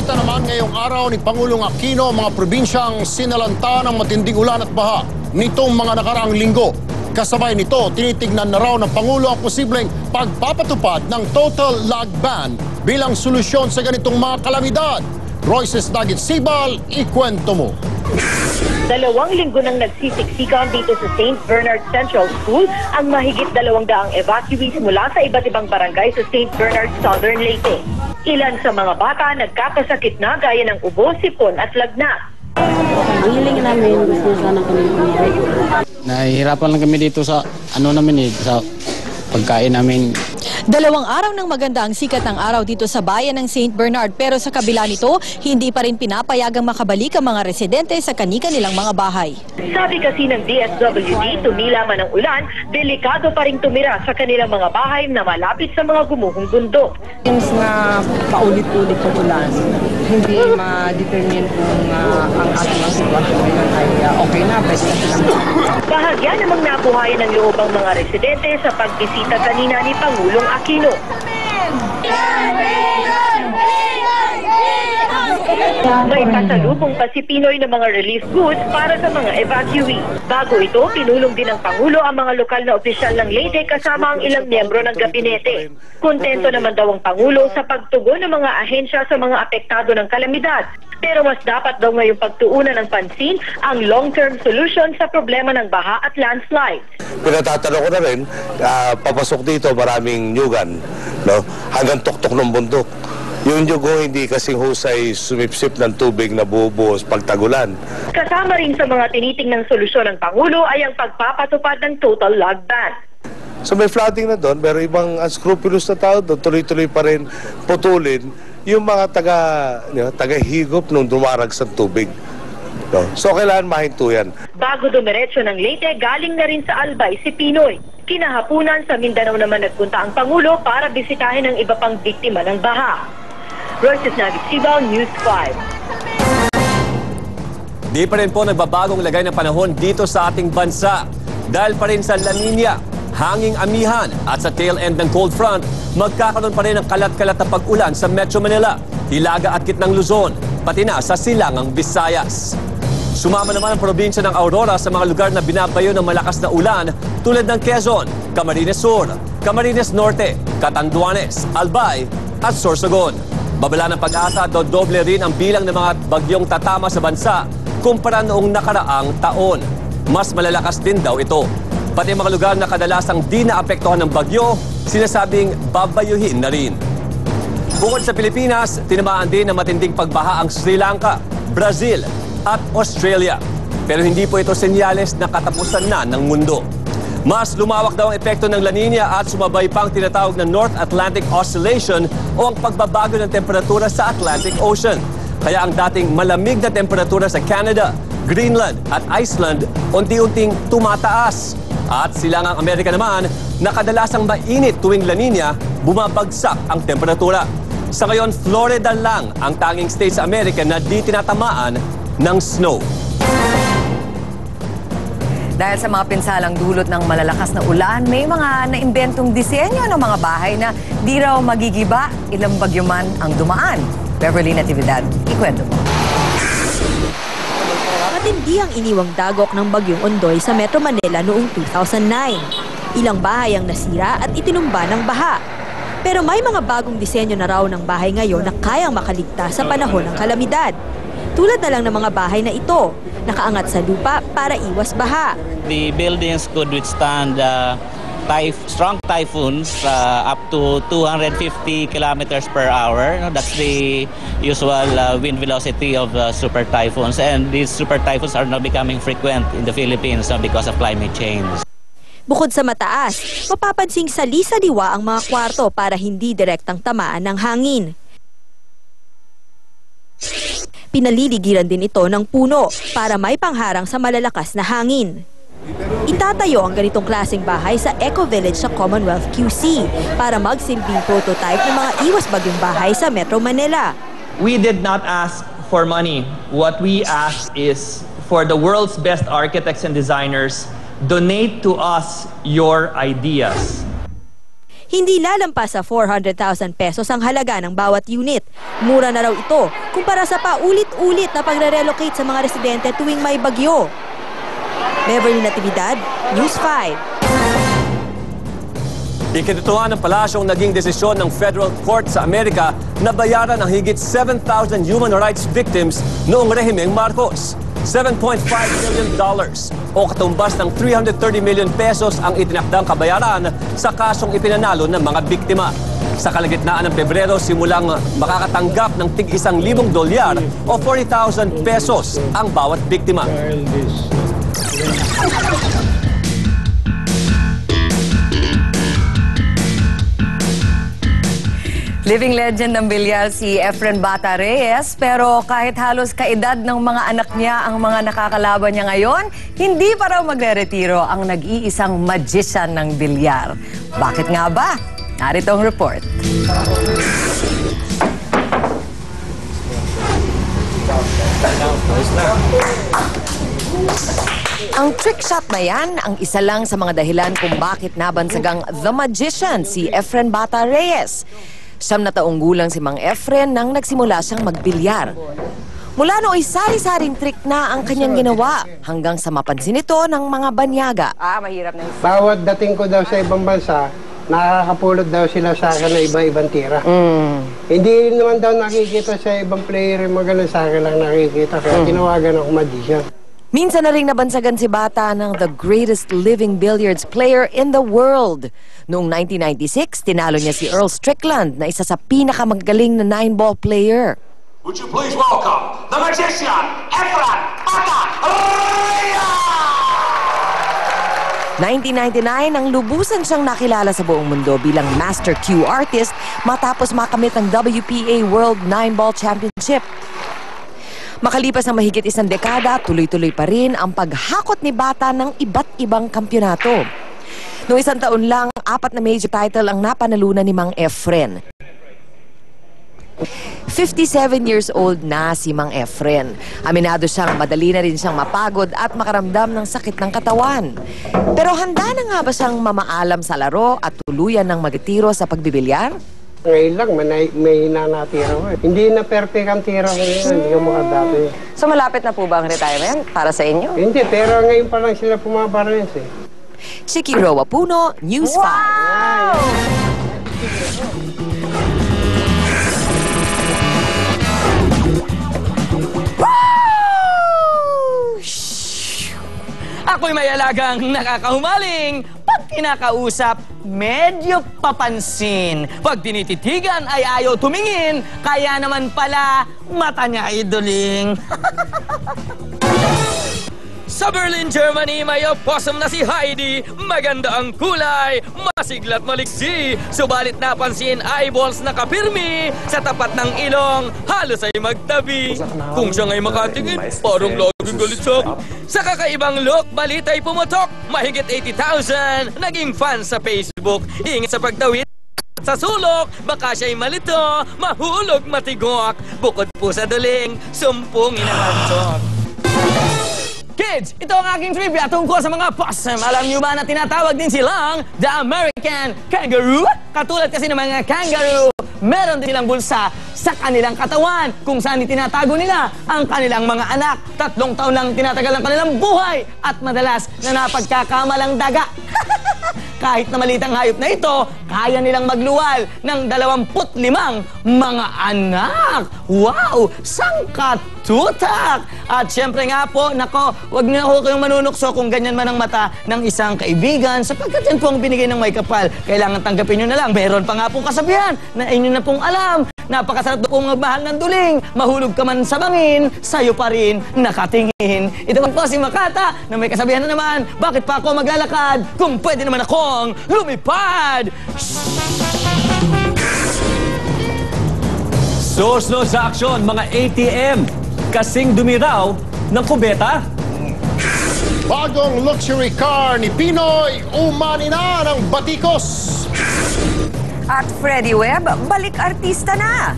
Binibisita naman ngayong araw ni Pangulong Aquino ang mga probinsyang sinalanta ng matinding ulan at baha nitong mga nakaraang linggo. Kasabay nito, tinitignan na raw ng Pangulo ang posibleng pagpapatupad ng total lag ban bilang solusyon sa ganitong mga kalamidad. Royces Dagit Sibal, ikwento mo. 2 linggo nang nagsisiksikan dito sa St. Bernard Central School ang mahigit 200 evacuees mula sa iba't ibang barangay sa St. Bernard, Southern Leyte. Ilan sa mga bata nagkakasakit na gaya ng ubo, sipon at lagnat. Ang hiling namin, gusto sana kami kumain. Nahihirapan lang kami dito sa sa pagkain namin. 2 araw ng maganda ang sikat ng araw dito sa bayan ng St. Bernard, pero sa kabila nito, hindi pa rin pinapayagang makabalik ang mga residente sa kani-kanilang mga bahay. Sabi kasi ng DSWD, tumila man ang ulan, delikado pa rin tumira sa kanilang mga bahay na malapit sa mga gumuhong bundok. Since na paulit-ulit ang ulan, hindi ma-determine kung ang ating sitwasyon ngayon ay okay na, pwede na silang. Bahagya namang nabuhayan ng loob ang mga residente sa pagbisita kanina ni Pangulong Aquino. May pasalubong pa si Pinoy ng mga relief goods para sa mga evacuee. Bago ito, pinulong din ng Pangulo ang mga lokal na opisyal ng Leyte kasama ang ilang miyembro ng gabinete. Kontento naman daw ang Pangulo sa pagtugon ng mga ahensya sa mga apektado ng kalamidad. Pero mas dapat daw ngayong pagtuunan ng pansin ang long-term solution sa problema ng baha at landslides. Pinatatanong ko na rin, papasok dito maraming nyugan, no? Hanggang tuktok ng bundok. Yung nyugo hindi kasing husay sumipsip ng tubig na bubuhos pagtagulan. Kasama rin sa mga tinitingnang solusyon ng Pangulo ay ang pagpapatupad ng total lag ban. So may flooding na doon, pero ibang unscrupulous na tao doon, tuloy-tuloy pa rin putulin yung mga taga-higop nung dumarag sa tubig. No? So kailangan mahinto yan. Bago dumiretso ng Leyte, galing na rin sa Albay si Pinoy. Kinahapunan sa Mindanao naman nagpunta ang Pangulo para bisitahin ang iba pang biktima ng baha. Royces Dagit Sibal, News 5. Di pa rin po nagbabagong lagay ng panahon dito sa ating bansa. Dahil pa rin sa La Nina, hanging amihan at sa tail end ng cold front, magkakaroon pa rin ng kalat-kalat na pag-ulan sa Metro Manila, Hilaga at Gitnang Luzon, pati na sa Silangang Visayas. Sumama naman ang probinsya ng Aurora sa mga lugar na binabayo ng malakas na ulan tulad ng Quezon, Camarines Sur, Camarines Norte, Catanduanes, Albay at Sorsogon. Babala ng Pag-asa, dodoble rin ang bilang ng mga bagyong tatama sa bansa kumpara noong nakaraang taon. Mas malalakas din daw ito. Pati mga lugar na kadalasang di naapektuhan ng bagyo, sinasabing babayuhin na rin. Bukod sa Pilipinas, tinamaan din ng matinding pagbaha ang Sri Lanka, Brazil at Australia. Pero hindi po ito senyales na katapusan na ng mundo. Mas lumawak daw ang epekto ng La Nina at sumabay pang tinatawag na North Atlantic Oscillation o ang pagbabago ng temperatura sa Atlantic Ocean. Kaya ang dating malamig na temperatura sa Canada, Greenland at Iceland unti-unting tumataas. At Silangang Amerika naman, na kadalasang mainit tuwing La Nina, bumabagsak ang temperatura. Sa ngayon, Florida lang ang tanging state sa Amerika na di tinatamaan ng snow. Dahil sa mga pinsalang dulot ng malalakas na ulan, may mga naimbentong disenyo ng mga bahay na di raw magigiba, ilang bagyo man ang dumaan. Beverly Natividad, ikwento mo. Matindi ang iniwang dagok ng bagyong Ondoy sa Metro Manila noong 2009. Ilang bahay ang nasira at itinumba ng baha. Pero may mga bagong disenyo na raw ng bahay ngayon na kayang makaligtas sa panahon ng kalamidad. Tulad na lang ng mga bahay na ito, nakaangat sa lupa para iwas baha. The buildings could withstand strong typhoons up to 250 kilometers per hour. That's the usual wind velocity of super typhoons. And these super typhoons are now becoming frequent in the Philippines because of climate change. Bukod sa mataas, mapapansing sali-saliwa ang mga kwarto para hindi direktang tamaan ng hangin. Pinaliligiran din ito ng puno para may pangharang sa malalakas na hangin. Itatayo ang ganitong klaseng bahay sa Eco Village sa Commonwealth QC para magsilbing prototype ng mga iwas bagyong bahay sa Metro Manila. We did not ask for money. What we asked is for the world's best architects and designers, donate to us your ideas. Hindi lalampas sa 400,000 pesos ang halaga ng bawat unit. Mura na raw ito kumpara sa paulit-ulit na pagre-relocate sa mga residente tuwing may bagyo. Beverly Natividad, News 5. Ikinutuhan ng palasyong naging desisyon ng Federal Court sa Amerika na bayaran ang higit 7,000 human rights victims noong rehimeng Marcos. $7.5 million o katumbas ng 330 million pesos ang itinakdang kabayaran sa kasong ipinanalo ng mga biktima. Sa kalagitnaan ng Pebrero, simulang makakatanggap ng tig-$1,000 o 40,000 pesos ang bawat biktima. Living legend ng bilyar si Efren Bata Reyes, pero kahit halos kaedad ng mga anak niya ang mga nakakalaban niya ngayon, hindi pa raw magre-retiro ang nag-iisang magician ng bilyar. Bakit nga ba? Narito ang report. Ang trick shot na yan, ang isa lang sa mga dahilan kung bakit nabansagang The Magician si Efren Bata Reyes. 9 na taong gulang si Mang Efren nang nagsimula siyang magbilyar. Mula nooy sari-saring trick na ang kanyang ginawa hanggang sa mapansin ito ng mga banyaga. Mahirap na. Bawat dating ko daw sa ibang bansa, nakakapulot daw sila sa akin na iba-ibang tira. Hindi naman daw nakikita sa ibang player yung mga ganun, sa akin lang nakikita. Kaya tinawagan ako magician. Minsan na rin nabansagan si Bata ng the greatest living billiards player in the world. Noong 1996, tinalo niya si Earl Strickland na isa sa pinakamagaling na 9-ball player. Would you please welcome the magician, Efren Bata Reyes! 1999, nang lubusan siyang nakilala sa buong mundo bilang Master Cue Artist matapos makamit ang WPA World 9-Ball Championship. Makalipas ang mahigit 1 dekada, tuloy-tuloy pa rin ang paghakot ni Bata ng iba't ibang kampyonato. Noong 1 taon lang, 4 na major title ang napanalunan ni Mang Efren. 57 years old na si Mang Efren. Aminado siyang madali na rin siyang mapagod at makaramdam ng sakit ng katawan. Pero handa na nga ba siyang mamaalam sa laro at tuluyan ng magtiro sa pagbibilyar? Ngayon lang, may nanatira ko. Hindi na perfect ang tira ko ngayon, hindi ko makadati. So malapit na po ba ang retirement para sa inyo? Hindi, pero ngayon pa lang sila pumaparens eh. Si Kiro Wapuno, News 5. Wow! Ako'y may alagang nakakahumaling. Pag kinakausap, medyo papansin. Pag tinititigan ay ayaw tumingin. Kaya naman pala, mata niya ay duling. Sa Berlin, Germany, may opossum na si Heidi. Maganda ang kulay, masiglat maliksi. Subalit napansin eyeballs na kapirmi. Sa tapat ng ilong, halos ay magtabi. Kung siya ngay makatingin, parang laging galit siya. Sa kakaibang look, balita'y pumutok. Mahigit 80,000 naging fans sa Facebook. Ingat sa pagtawid sa sulok, baka siya'y malito, mahulog, matigok. Bukod po sa duling, sumpungin ang antok. Kids, ito ang aking trivia tungkol sa mga possum. Alam niyo ba na tinatawag din silang the American kangaroo? Katulad kasi ng mga kangaroo, meron din silang bulsa sa kanilang katawan kung saan itinatago nila ang kanilang mga anak. 3 taon lang tinatagal ang kanilang buhay at madalas na napagkakamalang daga. Kahit na maliit ang hayop na ito, kaya nilang magluwal ng 25 mga anak. Wow! Sangkatutak! At syempre nga po, nako, wag niyo ako kayong manunukso kung ganyan man ang mata ng isang kaibigan sapagkat yan po ang binigay ng may kapal. Kailangan tanggapin nyo na lang. Meron pa nga pong kasabihan na inyo na pong alam. Napakasarap pong magmahal ng duling. Mahulog ka man sa bangin, sa'yo pa rin nakatingin. Ito po si Makata na may kasabihan na naman, bakit pa ako maglalakad kung pwede naman akong lumipad? Susunod sa aksyon, mga ATM. Kasing dumiraw ng kubeta. Bagong luxury car ni Pinoy, umani na ng batikos. At Freddie Webb, balik artista na.